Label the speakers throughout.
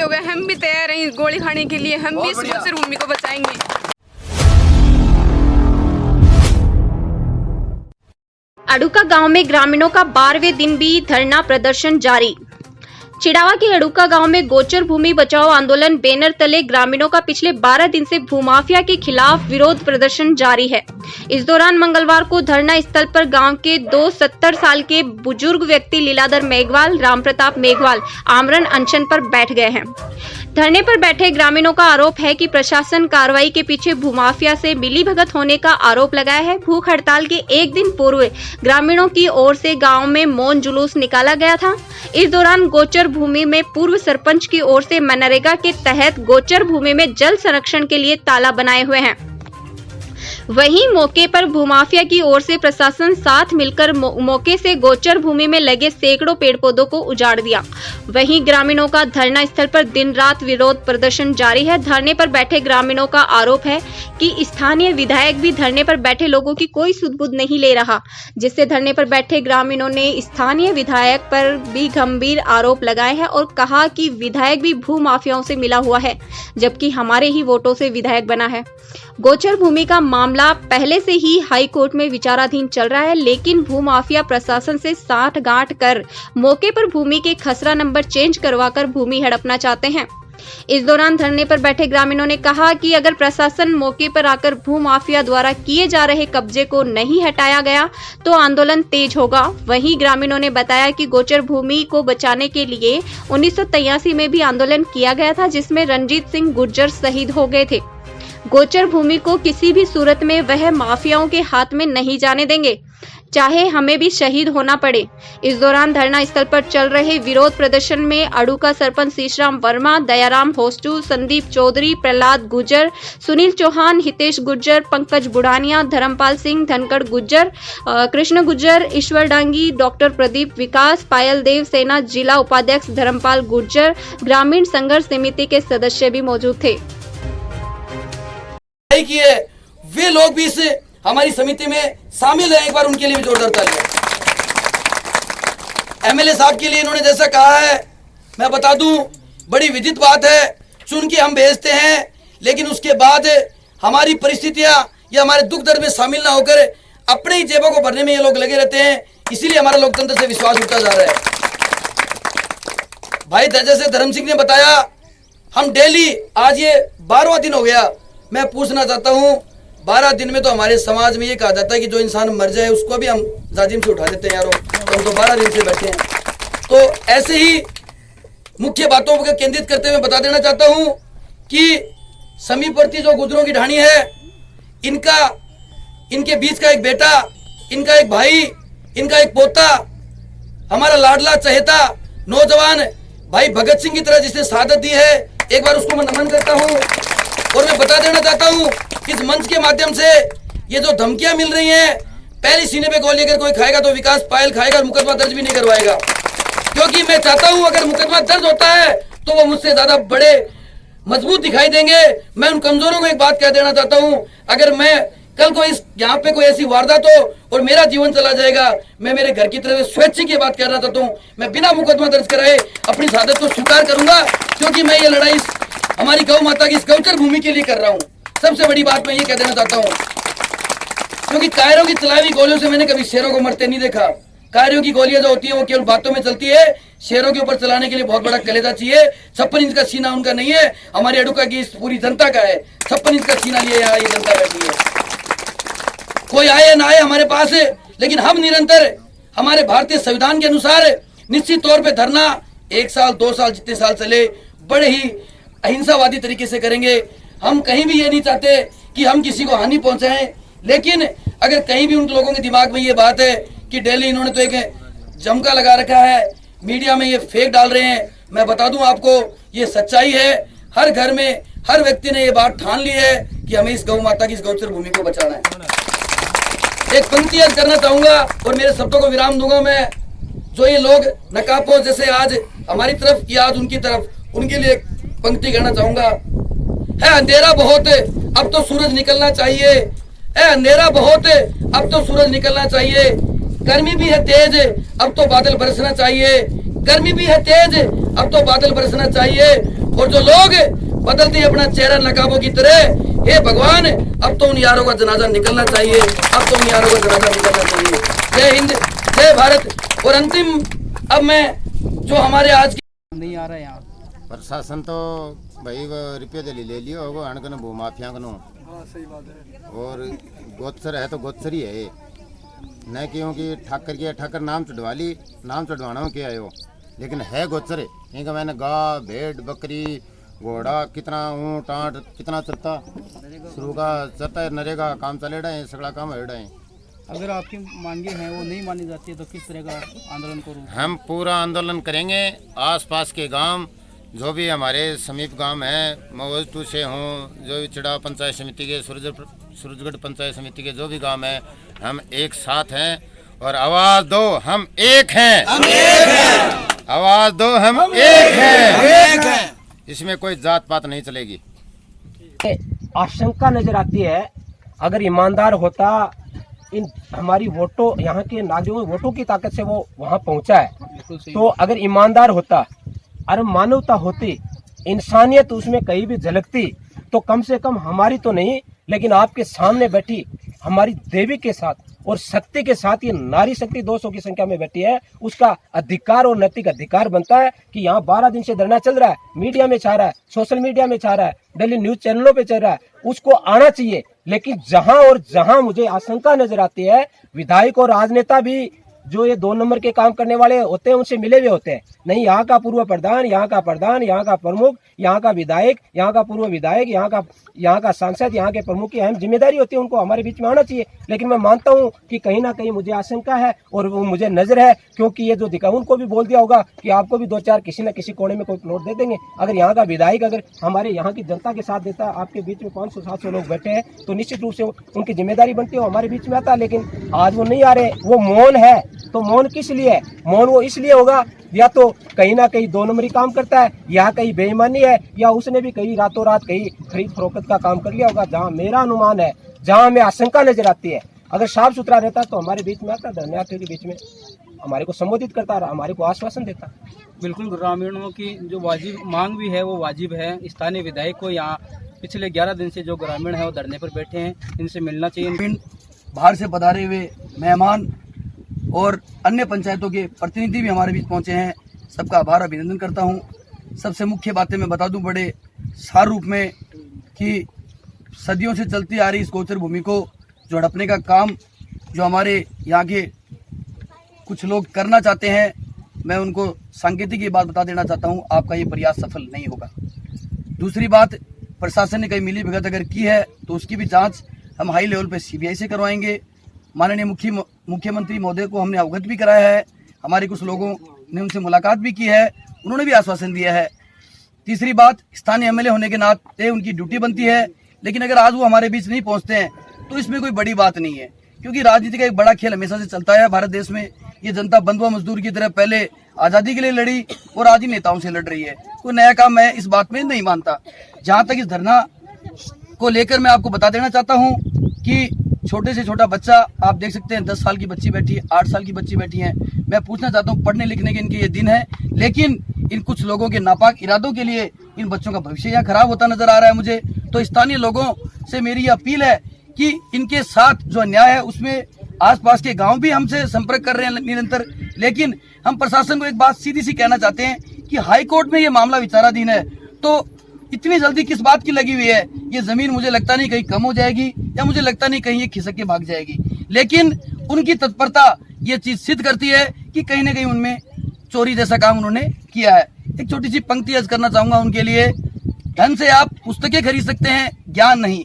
Speaker 1: हो गए, हम भी तैयार हैं गोली खाने के लिए, हम भी इस गोचर भूमि को बचाएंगे।
Speaker 2: अडुका गांव में ग्रामीणों का 12वें दिन भी धरना प्रदर्शन जारी। चिड़ावा के अडुका गांव में गोचर भूमि बचाओ आंदोलन बैनर तले ग्रामीणों का पिछले 12 दिन से भूमाफिया के खिलाफ विरोध प्रदर्शन जारी है। इस दौरान मंगलवार को धरना स्थल पर गांव के 70 साल के बुजुर्ग व्यक्ति लीलाधर मेघवाल, राम प्रताप मेघवाल आमरण अनशन पर बैठ गए हैं। धरने पर बैठे ग्रामीणों का आरोप है कि प्रशासन कार्रवाई के पीछे भूमाफिया से मिलीभगत होने का आरोप लगाया है। भूख हड़ताल के एक दिन पूर्व ग्रामीणों की ओर से गांव में मौन जुलूस निकाला गया था। इस दौरान गोचर भूमि में पूर्व सरपंच की ओर से मनरेगा के तहत गोचर भूमि में जल संरक्षण के लिए ताला बनाए हुए हैं। वहीं मौके पर भूमाफिया की ओर से प्रशासन साथ मिलकर मौके से गोचर भूमि में लगे सैकड़ों पेड़ पौधों को उजाड़ दिया। वहीं ग्रामीणों का धरना स्थल पर दिन रात विरोध प्रदर्शन जारी है। धरने पर बैठे ग्रामीणों का आरोप है कि स्थानीय विधायक भी धरने पर बैठे लोगों की कोई सुध-बुध नहीं ले रहा, जिससे धरने पर बैठे ग्रामीणों ने स्थानीय विधायक पर भी गंभीर आरोप लगाए हैं और कहा कि विधायक भी भूमाफियाओं से मिला हुआ है, जबकि हमारे ही वोटों से विधायक बना है। गोचर भूमि का मामला पहले से ही हाई कोर्ट में विचाराधीन चल रहा है, लेकिन भूमाफिया प्रशासन से साठगांठ कर मौके पर भूमि के खसरा नंबर चेंज करवाकर भूमि हड़पना चाहते हैं। इस दौरान धरने पर बैठे ग्रामीणों ने कहा कि अगर प्रशासन मौके पर आकर भूमाफिया द्वारा किए जा रहे कब्जे को नहीं हटाया गया तो आंदोलन तेज होगा। वहीं ग्रामीणों ने बताया कि गोचर भूमि को बचाने के लिए 1983 में भी आंदोलन किया गया था, जिसमें रणजीत सिंह गुर्जर शहीद हो गए थे। गोचर भूमि को किसी भी सूरत में वह माफियाओं के हाथ में नहीं जाने देंगे, चाहे हमें भी शहीद होना पड़े। इस दौरान धरना स्थल पर चल रहे विरोध प्रदर्शन में अडुका सरपंच शीशराम वर्मा, दयाराम होस्टू, संदीप चौधरी, प्रहलाद गुर्जर, सुनील चौहान, हितेश गुर्जर, पंकज बुढ़ानिया, धर्मपाल सिंह, धनखड़ गुर्जर, कृष्ण गुर्जर, ईश्वर डांगी, डॉक्टर प्रदीप विकास, पायल देव सेना, जिला उपाध्यक्ष धर्मपाल गुर्जर, ग्रामीण संघर्ष समिति के सदस्य भी मौजूद थे।
Speaker 3: किए वे लोग भी इस हमारी समिति में शामिल हैं, एक बार उनके लिए भी जोरदार तालियां। एमएलए साहब के लिए इन्होंने जैसा कहा है, मैं बता दूं, बड़ी विदित बात है, चुन के हम भेजते हैं, लेकिन उसके बाद हमारी परिस्थितियां या हमारे दुख दर्द में शामिल ना होकर अपने ही जेबों को भरने में ये लोग लगे रहते हैं। इसीलिए हमारा लोकतंत्र से विश्वास उठता जा रहा है। भाई जैसे धर्म सिंह ने बताया, हम डेली, आज ये 12वां दिन हो गया, मैं पूछना चाहता हूं, 12 दिन में तो हमारे समाज में ये कहा जाता है कि जो इंसान मर जाए उसको भी हम जाजिम से उठा देते हैं यारों, तो हम तो 12 दिन से बैठे हैं। तो ऐसे ही मुख्य बातों को केंद्रित करते हुए बता देना चाहता हूं कि समीपवर्ती जो गुजरों की ढाणी है, इनके बीच का एक बेटा, इनका एक भाई, इनका एक पोता, हमारा लाडला चहेता नौजवान भाई भगत सिंह की तरह जिसने शहादत दी है, एक बार उसको मैं नमन करता हूँ। और मैं बता देना चाहता हूं कि इस मंच के माध्यम से ये जो धमकियां मिल रही हैं, पहली सीने पे गोली अगर कोई खाएगा तो विकास पायल खाएगा, मुकदमा दर्ज भी नहीं करवाएगा। क्योंकि मैं चाहता हूं अगर मुकदमा दर्ज होता है तो वो मुझसे ज्यादा बड़े मजबूत दिखाई देंगे। मैं उन कमजोरों को एक बात कह देना चाहता हूं, अगर मैं कल को इस यहाँ पे कोई ऐसी वारदात हो और मेरा जीवन चला जाएगा, मैं मेरे घर की तरफ स्वेच्छा की बात कहना चाहता हूँ, मैं बिना मुकदमा दर्ज कराए अपनी शहादत को स्वीकार करूंगा, क्योंकि मैं ये लड़ाई हमारी गौ माता की इस गौचर भूमि के लिए कर रहा हूँ। सबसे बड़ी बात मैं ये कह देना चाहता हूँ, क्योंकि कायरों की चलाई हुई गोलियों से मैंने कभी शेरों को मरते नहीं देखा। कायरों की गोलियां जो होती है वो केवल बातों में चलती है, शेरों के ऊपर चलाने के लिए बहुत बड़ा कलेजा चाहिए। 56 इंच का सीना उनका नहीं है, हमारी अडुका की इस पूरी जनता का है। 56 इंच का सीना लिए यहाँ ये जनता बैठी है। कोई आए ना आए हमारे पास, लेकिन हम निरंतर हमारे भारतीय संविधान के अनुसार निश्चित तौर पर धरना 1 साल 2 साल जितने साल चले बड़े ही अहिंसावादी तरीके से करेंगे। हम कहीं भी ये नहीं चाहते कि हम किसी को हानि पहुंचाएं, लेकिन अगर कहीं भी उन लोगों के दिमाग में ये बात है कि डेली इन्होंने तो एक जमका लगा रखा है, मीडिया में ये फेक डाल रहे हैं, मैं बता दूं आपको ये सच्चाई है। हर घर में हर व्यक्ति ने ये बात ठान ली है कि हमें इस गौ माता की इस गौचर भूमि को बचाना है। एक पंक्ति याद करना चाहूंगा और मेरे शब्दों को विराम दूंगा मैं। जो ये लोग नकाबपोश जैसे आज हमारी तरफ या आज उनकी तरफ, उनके लिए पंक्ति कहना चाहूंगा। है अंधेरा बहुत, अब तो सूरज निकलना चाहिए। है अंधेरा बहुत, अब तो सूरज निकलना चाहिए। गर्मी भी है तेज, अब तो बादल बरसना चाहिए। गर्मी भी है तेज, अब तो बादल बरसना चाहिए। और जो लोग बदलते हैं अपना चेहरा नकाबों की तरह, हे भगवान अब तो उन यारों का जनाजा निकलना चाहिए, अब तो उन यारों का जनाजा निकलना चाहिए। जय हिंद, जय भारत। और अंतिम अब मैं जो हमारे आज की
Speaker 4: नहीं आ रहा है यहाँ
Speaker 5: प्रशासन तो भाई वो रुपये दिल्ली ले लियो होगा अनकन भूमाफिया कनो।
Speaker 4: सही बात है।
Speaker 5: और गोत्सर है तो गोत्सर ही है ये, न क्योंकि ठाकर किया ठाकर नाम चढ़वा ली, नाम चढ़वाना क्या है वो, लेकिन है गोत्सर है। इनका मैंने गाय भेड़ बकरी घोड़ा कितना ऊँट आँट कितना चलता शुरू का चलता है, नरेगा काम चले रहे हैं, सगड़ा काम हो रहे हैं।
Speaker 4: अगर आपकी मांगे हैं वो नहीं मानी जाती है तो किस तरह का आंदोलन करूँ?
Speaker 5: हम पूरा आंदोलन करेंगे। आसपास के गांव जो भी हमारे समीप गांव हैं, मवजटू से हों, जो भी चिड़ा पंचायत समिति के सूरजगढ़ पंचायत समिति के जो भी गांव हैं, हम एक साथ हैं और आवाज़ दो हम एक हैं, आवाज़ दो हम एक हैं। इसमें कोई जात पात नहीं चलेगी।
Speaker 6: आशंका नजर आती है अगर ईमानदार होता, इन हमारी वोटों यहाँ के नागरिकों की वोटों की ताकत से वो वहाँ पहुँचा है, तो अगर ईमानदार होता और मानवता होती, इंसानियत उसमें कहीं भी झलकती, तो कम से कम हमारी तो नहीं लेकिन आपके सामने बैठी हमारी देवी के साथ और शक्ति के साथ ये नारी शक्ति 200 की संख्या में बैठी है, उसका अधिकार और नैतिक अधिकार बनता है कि यहाँ 12 दिन से धरना चल रहा है, मीडिया में छा रहा है, सोशल मीडिया में छा रहा है, डेली न्यूज चैनलों पे चल रहा है, उसको आना चाहिए। लेकिन जहां मुझे आशंका नजर आती है, विधायक और राजनेता भी जो ये 2 नंबर के काम करने वाले होते हैं उनसे मिले हुए होते हैं। नहीं, यहाँ का पूर्व प्रधान, यहाँ का प्रधान, यहाँ का प्रमुख, यहाँ का विधायक, यहाँ का पूर्व विधायक, यहाँ का सांसद, यहाँ के प्रमुख की अहम जिम्मेदारी होती है, उनको हमारे बीच में आना चाहिए। लेकिन मैं मानता हूँ कि कहीं ना कहीं मुझे आशंका है और वो मुझे नजर है, क्योंकि ये जो दिखा उनको भी बोल दिया होगा कि आपको भी 2-4 किसी न किसी कोने में कोई प्लॉट दे देंगे। अगर यहाँ का विधायक अगर हमारे यहाँ की जनता के साथ देता, आपके बीच में 500-700 लोग बैठे हैं, तो निश्चित रूप से उनकी जिम्मेदारी बनती है, हमारे बीच में आता। लेकिन आज वो नहीं आ रहे, वो मौन है। तो मौन किस लिए है? मौन वो इसलिए होगा या तो कहीं ना कहीं 2 नंबरी काम करता है, या कहीं बेईमानी है, या उसने भी कहीं रातों रात कहीं खरीद फरोख्त का काम कर लिया होगा। जहां मेरा अनुमान है, जहां हमें आशंका नजर आती है, अगर साफ सुथरा रहता तो हमारे बीच में आता, धरनार्थियों के बीच में हमारे को संबोधित करता रहा, हमारे को आश्वासन देता।
Speaker 4: बिल्कुल, ग्रामीणों की जो वाजिब मांग भी है वो वाजिब है। स्थानीय विधायक को यहाँ पिछले 11 दिन से जो ग्रामीण है वो धरने पर बैठे हैं, इनसे मिलना चाहिए।
Speaker 3: बाहर से पधारे हुए मेहमान और अन्य पंचायतों के प्रतिनिधि भी हमारे बीच पहुंचे हैं, सबका आभार अभिनंदन करता हूं। सबसे मुख्य बातें मैं बता दूं बड़े सार रूप में कि सदियों से चलती आ रही इस गोचर भूमि को जो हड़पने का काम जो हमारे यहाँ के कुछ लोग करना चाहते हैं, मैं उनको सांकेतिक ये बात बता देना चाहता हूं, आपका ये प्रयास सफल नहीं होगा। दूसरी बात, प्रशासन ने कहीं मिली भगत अगर की है तो उसकी भी जाँच हम हाई लेवल पर CBI से करवाएंगे। माननीय मुख्यमंत्री महोदय को हमने अवगत भी कराया है, हमारे कुछ लोगों ने उनसे मुलाकात भी की है, उन्होंने भी आश्वासन दिया है। तीसरी बात, स्थानीय MLA होने के नाते उनकी ड्यूटी बनती है, लेकिन अगर आज वो हमारे बीच नहीं पहुंचते हैं तो इसमें कोई बड़ी बात नहीं है, क्योंकि राजनीति का एक बड़ा खेल हमेशा से चलता है भारत देश में। ये जनता बंधुआ मजदूर की तरह पहले आज़ादी के लिए लड़ी और आज ही नेताओं से लड़ रही है। कोई नया काम मैं इस बात में नहीं मानता। जहाँ तक इस धरना को लेकर मैं आपको बता देना चाहता हूँ कि छोटे से छोटा बच्चा आप देख सकते हैं, 10 साल की बच्ची बैठी है, 8 साल की बच्ची बैठी है। मैं पूछना चाहता हूँ, पढ़ने लिखने के इनके ये दिन है, लेकिन इन कुछ लोगों के नापाक इरादों के लिए इन बच्चों का भविष्य यहाँ खराब होता नजर आ रहा है मुझे। तो स्थानीय लोगों से मेरी ये अपील है कि इनके साथ जो अन्याय है उसमें आसपास के गांव भी हमसे संपर्क कर रहे हैं निरंतर, लेकिन हम प्रशासन को एक बात सीधी सी कहना चाहते हैं कि हाई कोर्ट में ये मामला विचाराधीन है, तो इतनी जल्दी किस बात की लगी हुई है? ये जमीन मुझे लगता नहीं कहीं कम हो जाएगी, या मुझे लगता नहीं कहीं ये खिसक के भाग जाएगी, लेकिन उनकी तत्परता ये चीज सिद्ध करती है कि कहीं ना कहीं उनमें चोरी जैसा काम उन्होंने किया है। एक छोटी सी पंक्ति अर्ज करना चाहूंगा उनके लिए। धन से आप पुस्तकें खरीद सकते हैं, ज्ञान नहीं।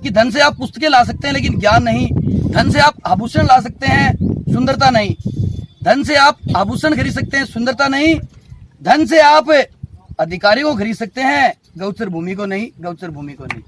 Speaker 3: कि धन से आप पुस्तकें ला सकते हैं लेकिन ज्ञान नहीं। धन से आप आभूषण ला सकते हैं, सुंदरता नहीं। धन से आप आभूषण खरीद सकते हैं, सुंदरता नहीं। धन से आप अधिकारियों को खरीद सकते हैं, गौचर भूमि को नहीं, गौचर भूमि को नहीं।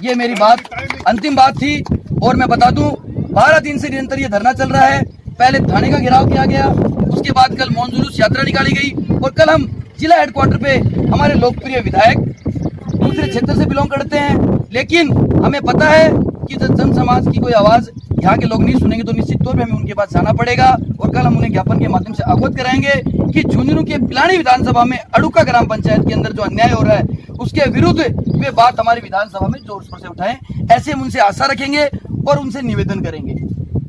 Speaker 3: ये मेरी बात अंतिम बात थी। और मैं बता दूं, 12 दिन से निरंतर ये धरना चल रहा है। पहले थाने का घेराव किया गया, उसके बाद कल मौन जुलूस यात्रा निकाली गई, और कल हम जिला हेडक्वार्टर पे हमारे लोकप्रिय विधायक दूसरे क्षेत्र से बिलोंग करते हैं, लेकिन हमें पता है कि जन समाज की कोई आवाज यहाँ के लोग नहीं सुनेंगे तो निश्चित तौर पे हमें उनके पास जाना पड़ेगा और कल हम उन्हें ज्ञापन के माध्यम से अवगत कराएंगे कि झुंझुनू के पिलानी विधानसभा में अड़ुका ग्राम पंचायत के अंदर जो अन्याय हो रहा है उसके विरुद्ध वे बात हमारी विधानसभा में जोर शोर से उठाएं। ऐसे हम उनसे आशा रखेंगे और उनसे निवेदन करेंगे।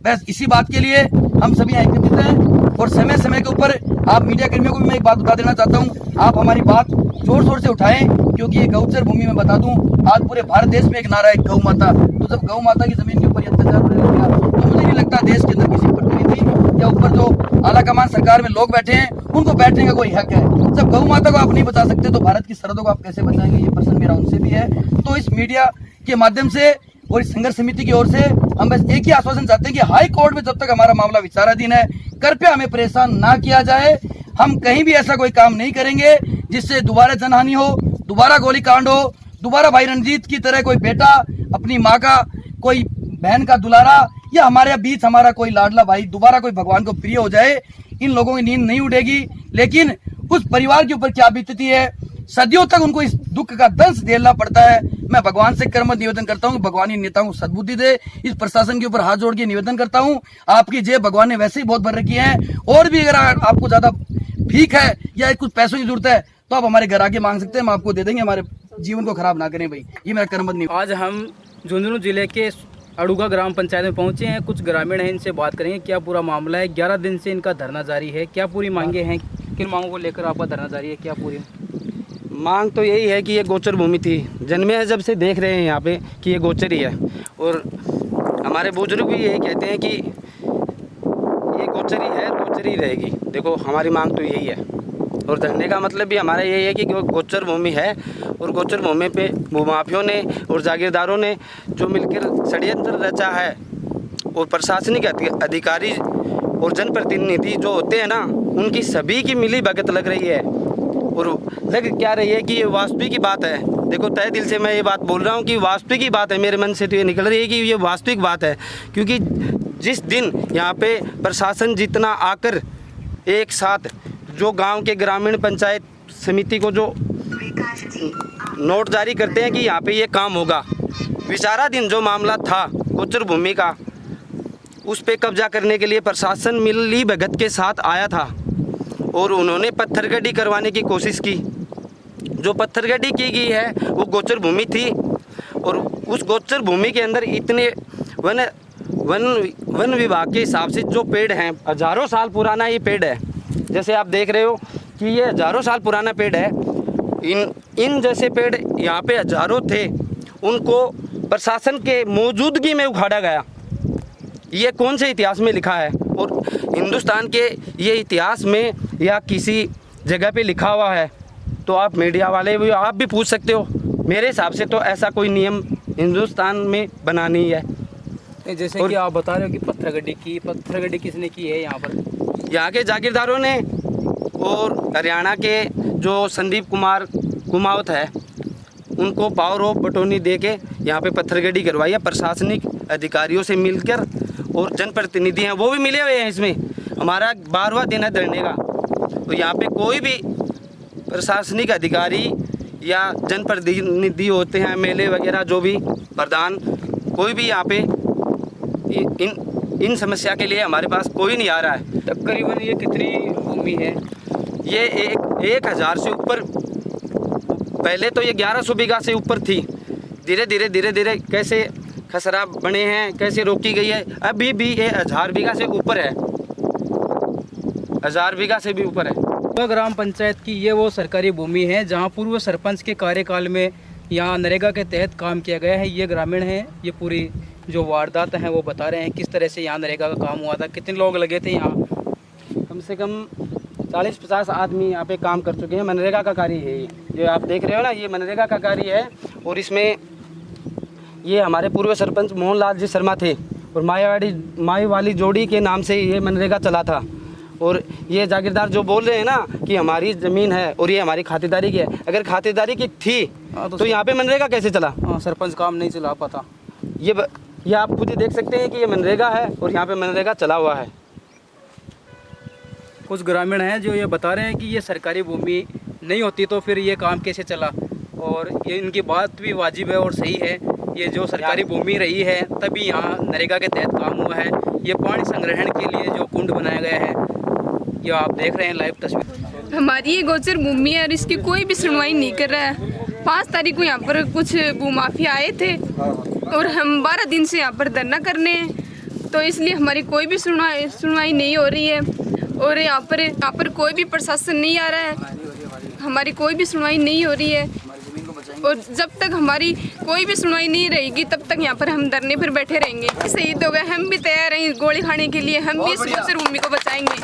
Speaker 3: बस इसी बात के लिए हम सभी यहाँ एकत्रित हैं और समय समय के ऊपर आप मीडिया कर्मियों को भी मैं एक बात बता देना चाहता हूँ, आप हमारी बात जोर शोर से उठाएं, क्योंकि ये गौचर भूमि में बता दूं, आज पूरे भारत देश में एक नारा है गौ माता। तो जब गौ माता की जमीन के ऊपर अत्याचार होने लगेगा तो मुझे नहीं लगता देश के अंदर किसी प्रतिनिधि या ऊपर जो आलाकमान सरकार में लोग बैठे हैं उनको बैठने का कोई हक है। जब गौ माता को आप नहीं बचा सकते तो भारत की सरहदों को आप कैसे बचाएंगे? ये प्रश्न मेरा उनसे भी है। तो इस मीडिया के माध्यम से और इस संघर्ष समिति की ओर से हम बस एक ही आश्वासन चाहते हैं कि हाई कोर्ट में जब तक हमारा मामला विचाराधीन है, कृपया हमें परेशान ना किया जाए। हम कहीं भी ऐसा कोई काम नहीं करेंगे जिससे दोबारा जनहानि हो, दोबारा गोली कांड हो, दोबारा भाई रणजीत की तरह कोई बेटा अपनी माँ का, कोई बहन का दुलारा या हमारे बीच हमारा कोई लाडला भाई दोबारा कोई भगवान को प्रिय हो जाए। इन लोगों की नींद नहीं उड़ेगी। लेकिन उस परिवार के ऊपर क्या बीतती है, सदियों तक उनको इस दुख का दंश झेलना पड़ता है। मैं भगवान से कर्म निवेदन करता हूँ, भगवान इन नेताओं को सद्बुद्धि दे। इस प्रशासन के ऊपर हाथ जोड़ के निवेदन करता हूँ, आपकी जेब भगवान ने वैसे ही बहुत भर रखी है, और भी अगर आपको ज्यादा भीख है या कुछ पैसों की जरूरत है तो आप हमारे घर आके मांग सकते हैं, हम आपको दे देंगे। हमारे जीवन को खराब ना करें भाई, ये मेरा कर्मबद्ध नहीं।
Speaker 4: आज हम झुंझुनू जिले के अड़ुगा ग्राम पंचायत में पहुंचे हैं। कुछ ग्रामीण हैं, इनसे बात करेंगे क्या पूरा मामला है। 11 दिन से इनका धरना जारी है, क्या पूरी मांगे हैं, किन मांगों को लेकर आपका धरना जारी है, क्या पूरी
Speaker 7: मांग? तो यही है कि ये गोचर भूमि थी, जन्मे है जब से देख रहे हैं यहाँ पे कि ये गोचर ही है, और हमारे बुजुर्ग भी यही कहते हैं कि ये गोचर ही है, गोचर ही रहेगी। देखो हमारी मांग तो यही है, और धरने का मतलब भी हमारा यही है कि गोचर भूमि है, और गोचर भूमि पे भूमाफियों ने और जागीरदारों ने जो मिलकर षड्यंत्र रचा है, और प्रशासनिक अधिकारी और जनप्रतिनिधि जो होते हैं ना, उनकी सभी की मिली भगत लग रही है। और लग क्या रही है कि ये वास्तविक की बात है। देखो तय दिल से मैं ये बात बोल रहा हूँ कि वास्तविक की बात है, मेरे मन से तो ये निकल रही है कि ये वास्तविक बात है। क्योंकि जिस दिन यहाँ पे प्रशासन जितना आकर एक साथ जो गांव के ग्रामीण पंचायत समिति को जो नोट जारी करते हैं कि यहाँ पे ये काम होगा, विचाराधीन जो मामला था गोचर भूमि का, उस पे कब्जा करने के लिए प्रशासन मिली भगत के साथ आया था, और उन्होंने पत्थरगड्डी करवाने की कोशिश की। जो पत्थरगड्डी की गई है वो गोचर भूमि थी, और उस गोचर भूमि के अंदर इतने वन विभाग के हिसाब से जो पेड़ हैं, हज़ारों साल पुराना ये पेड़ है। जैसे आप देख रहे हो कि ये हज़ारों साल पुराना पेड़ है। इन जैसे पेड़ यहाँ पे हज़ारों थे, उनको प्रशासन के मौजूदगी में उखाड़ा गया। ये कौन से इतिहास में लिखा है? और हिंदुस्तान के ये इतिहास में या किसी जगह पे लिखा हुआ है तो आप मीडिया वाले भी आप भी पूछ सकते हो। मेरे हिसाब से तो ऐसा कोई नियम हिंदुस्तान में बना नहीं है।
Speaker 4: जैसे कि आप बता रहे हो कि पत्थरगड्डी किसने की है यहाँ पर?
Speaker 7: यहाँ के जागीरदारों ने, और हरियाणा के जो संदीप कुमार कुमावत है, उनको पावर ऑफ बटोनी दे के यहाँ पे पत्थरगड्डी करवाई है प्रशासनिक अधिकारियों से मिलकर, और जनप्रतिनिधि हैं वो भी मिले हुए हैं इसमें। हमारा 12वां दिन है धरने का, तो यहाँ पे कोई भी प्रशासनिक अधिकारी या जनप्रतिनिधि होते हैं, एमएलए वगैरह जो भी प्रधान, कोई भी यहाँ पे इन समस्या के लिए हमारे पास कोई नहीं आ रहा है।
Speaker 4: तकरीबन ये कितनी भूमि है?
Speaker 7: ये 1000 से ऊपर, पहले तो ये 1100 बीघा से ऊपर थी। धीरे धीरे कैसे खसरा बने हैं, कैसे रोकी गई है, अभी भी ये 1000 बीघा से ऊपर है, 1000 बीघा से भी ऊपर है।
Speaker 4: ग्राम पंचायत की ये वो सरकारी भूमि है जहाँ पूर्व सरपंच के कार्यकाल में यहाँ नरेगा के तहत काम किया गया है। ये ग्रामीण हैं, ये पूरी जो वारदात हैं वो बता रहे हैं किस तरह से यहाँ नरेगा का काम हुआ था, कितने लोग लगे थे यहाँ।
Speaker 7: कम से कम 40-50 आदमी यहाँ पे काम कर चुके हैं। मनरेगा का कार्य है ये आप देख रहे हो ना, ये मनरेगा का कार्य है। और इसमें ये हमारे पूर्व सरपंच मोहनलाल जी शर्मा थे, और माई वाली जोड़ी के नाम से ये मनरेगा चला था। और ये जागीरदार जो बोल रहे हैं ना कि हमारी ज़मीन है और ये हमारी खातिरदारी की है, अगर खातिरदारी की थी तो यहाँ पे मनरेगा कैसे चला?
Speaker 4: सरपंच काम नहीं चला पाता।
Speaker 7: ये आप खुद ही देख सकते हैं कि ये मनरेगा है और यहाँ पे मनरेगा चला हुआ है।
Speaker 4: कुछ ग्रामीण हैं जो ये बता रहे हैं कि ये सरकारी भूमि नहीं होती तो फिर ये काम कैसे चला, और ये इनकी बात भी वाजिब है और सही है ये जो सरकारी भूमि रही है तभी यहाँ नरेगा के तहत काम हुआ है। ये पानी संग्रहण के लिए जो कुंड बनाया गया है, ये आप देख रहे हैं लाइव तस्वीर।
Speaker 1: हमारी ये गोचर भूमि है और इसकी कोई भी सुनवाई नहीं कर रहा है। 5 तारीख को यहाँ पर कुछ भूमाफिया आए थे और हम 12 दिन से यहाँ पर धरना करने हैं, तो इसलिए हमारी कोई भी सुनवाई नहीं हो रही है। और यहाँ पर कोई भी प्रशासन नहीं आ रहा है, हमारी कोई भी सुनवाई नहीं हो रही है। और जब तक हमारी कोई भी सुनवाई नहीं रहेगी तब तक यहाँ पर हम धरने पर बैठे रहेंगे। शहीद हो गए, हम भी तैयार हैं गोली खाने के लिए, हम भी इस गोचर भूमि को बचाएंगे।